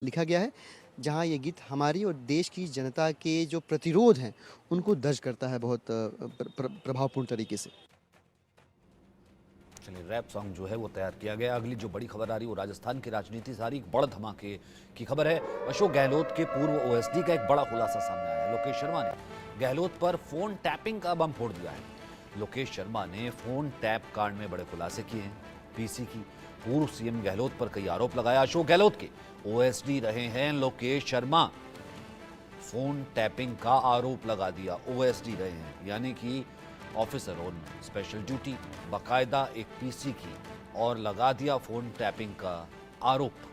लिखा गया है, जहाँ ये गीत हमारी और देश की जनता के जो प्रतिरोध हैं, उनको दर्ज करता है बहुत प्रभावपूर्ण तरीके से। चलिए, रैप सॉन्ग जो है वो तैयार किया गया। अगली जो बड़ी खबर आ रही है वो राजस्थान की राजनीति से आ रही, एक बड़ धमाके की खबर है। अशोक गहलोत के पूर्व ओएसडी का एक बड़ा खुलासा सामने आया है। लोकेश शर्मा ने गहलोत पर फोन टैपिंग का बम फोड़ दिया है। लोकेश शर्मा ने फोन टैप कांड में बड़े खुलासे किए हैं। पीसी की पूर्व सीएम गहलोत पर कई आरोप लगाया। अशोक गहलोत के ओएसडी रहे हैं लोकेश शर्मा, फोन टैपिंग का आरोप लगा दिया। ओएसडी रहे हैं यानी कि ऑफिसर ऑन स्पेशल ड्यूटी, बाकायदा एक पीसी की, और लगा दिया फोन टैपिंग का आरोप।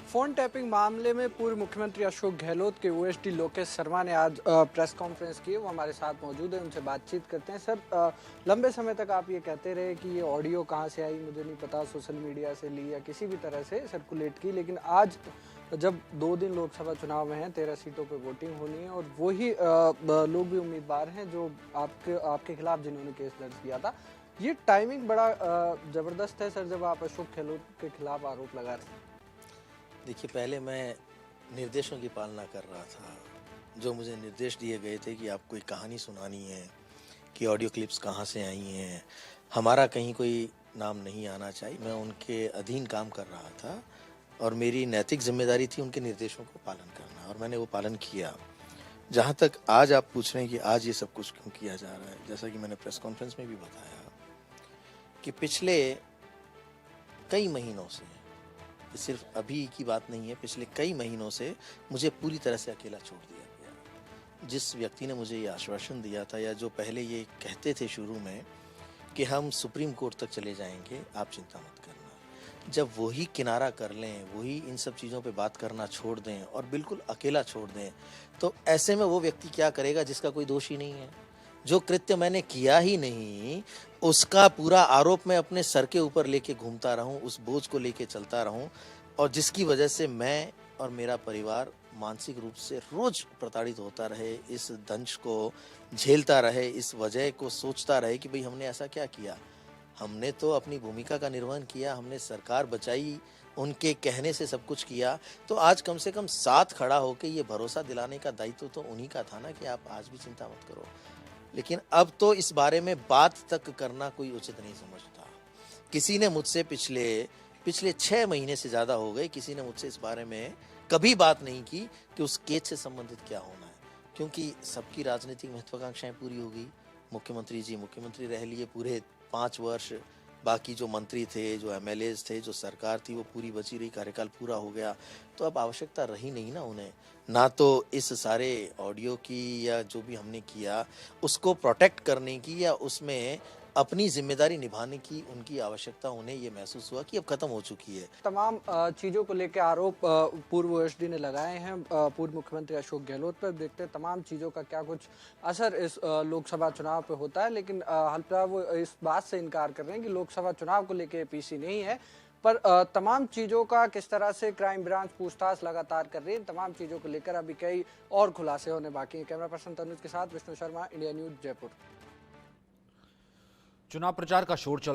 फोन टैपिंग मामले में पूर्व मुख्यमंत्री अशोक गहलोत के ओएसडी लोकेश शर्मा ने आज प्रेस कॉन्फ्रेंस की। वो हमारे साथ मौजूद है, उनसे बातचीत करते हैं। सर, लंबे समय तक आप ये कहते रहे कि ये ऑडियो कहाँ से आई, मुझे नहीं पता, सोशल मीडिया से ली या किसी भी तरह से सर्कुलेट की, लेकिन आज जब 2 दिन लोकसभा चुनाव में हैं, 13 सीटों पर वोटिंग होनी है और वही लोग भी उम्मीदवार हैं जो आपके खिलाफ जिन्होंने केस दर्ज किया था, ये टाइमिंग बड़ा ज़बरदस्त है सर, जब आप अशोक गहलोत के खिलाफ आरोप लगा रहे हैं। देखिए, पहले मैं निर्देशों की पालना कर रहा था, जो मुझे निर्देश दिए गए थे कि आपको एक कहानी सुनानी है, कि ऑडियो क्लिप्स कहाँ से आई हैं, हमारा कहीं कोई नाम नहीं आना चाहिए। मैं उनके अधीन काम कर रहा था और मेरी नैतिक जिम्मेदारी थी उनके निर्देशों को पालन करना, और मैंने वो पालन किया। जहाँ तक आज आप पूछ रहे हैं कि आज ये सब कुछ क्यों किया जा रहा है, जैसा कि मैंने प्रेस कॉन्फ्रेंस में भी बताया कि पिछले कई महीनों से, सिर्फ अभी की बात नहीं है, पिछले कई महीनों से मुझे पूरी तरह से अकेला छोड़ दिया गया। जिस व्यक्ति ने मुझे ये आश्वासन दिया था, या जो पहले ये कहते थे शुरू में कि हम सुप्रीम कोर्ट तक चले जाएंगे, आप चिंता मत करना, जब वही किनारा कर लें, वही इन सब चीज़ों पे बात करना छोड़ दें और बिल्कुल अकेला छोड़ दें, तो ऐसे में वो व्यक्ति क्या करेगा जिसका कोई दोष ही नहीं है। जो कृत्य मैंने किया ही नहीं, उसका पूरा आरोप मैं अपने सर के ऊपर लेके घूमता रहूं, उस बोझ को लेके चलता रहूं, और जिसकी वजह से मैं और मेरा परिवार मानसिक रूप से रोज प्रताड़ित होता रहे, इस दंश को झेलता रहे, इस वजह को सोचता रहे कि भाई हमने ऐसा क्या किया। हमने तो अपनी भूमिका का निर्वहन किया, हमने सरकार बचाई, उनके कहने से सब कुछ किया, तो आज कम से कम साथ खड़ा होकर ये भरोसा दिलाने का दायित्व तो उन्हीं का था ना कि आप आज भी चिंता मत करो। लेकिन अब तो इस बारे में बात तक करना कोई उचित नहीं समझता। किसी ने मुझसे पिछले 6 महीने से ज़्यादा हो गए, किसी ने मुझसे इस बारे में कभी बात नहीं की कि उस केस से संबंधित क्या होना है, क्योंकि सबकी राजनीतिक महत्वाकांक्षाएं पूरी हो गई। मुख्यमंत्री जी मुख्यमंत्री रह लिए पूरे 5 वर्ष, बाकी जो मंत्री थे, जो एमएलएज थे, जो सरकार थी वो पूरी बची रही, कार्यकाल पूरा हो गया, तो अब आवश्यकता रही नहीं ना उन्हें, ना तो इस सारे ऑडियो की या जो भी हमने किया उसको प्रोटेक्ट करने की या उसमें अपनी जिम्मेदारी निभाने की उनकी आवश्यकता उन्हें ये महसूस हुआ कि अब खत्म हो चुकी है। तमाम चीज़ों को लेकर आरोप पूर्व ओएसडी ने लगाए हैं पूर्व मुख्यमंत्री अशोक गहलोत पर। देखते हैं तमाम चीज़ों का क्या कुछ असर इस लोकसभा चुनाव पे होता है, लेकिन हाल वो इस बात से इनकार कर रहे हैं कि लोकसभा चुनाव को लेकर पीसी नहीं है, पर तमाम चीज़ों का किस तरह से क्राइम ब्रांच पूछताछ लगातार कर रही है, तमाम चीज़ों को लेकर अभी कई और खुलासे होने बाकी हैं। कैमरा पर्सन तनुज के साथ विष्णु शर्मा, इंडिया न्यूज, जयपुर। चुनाव प्रचार का शोर चल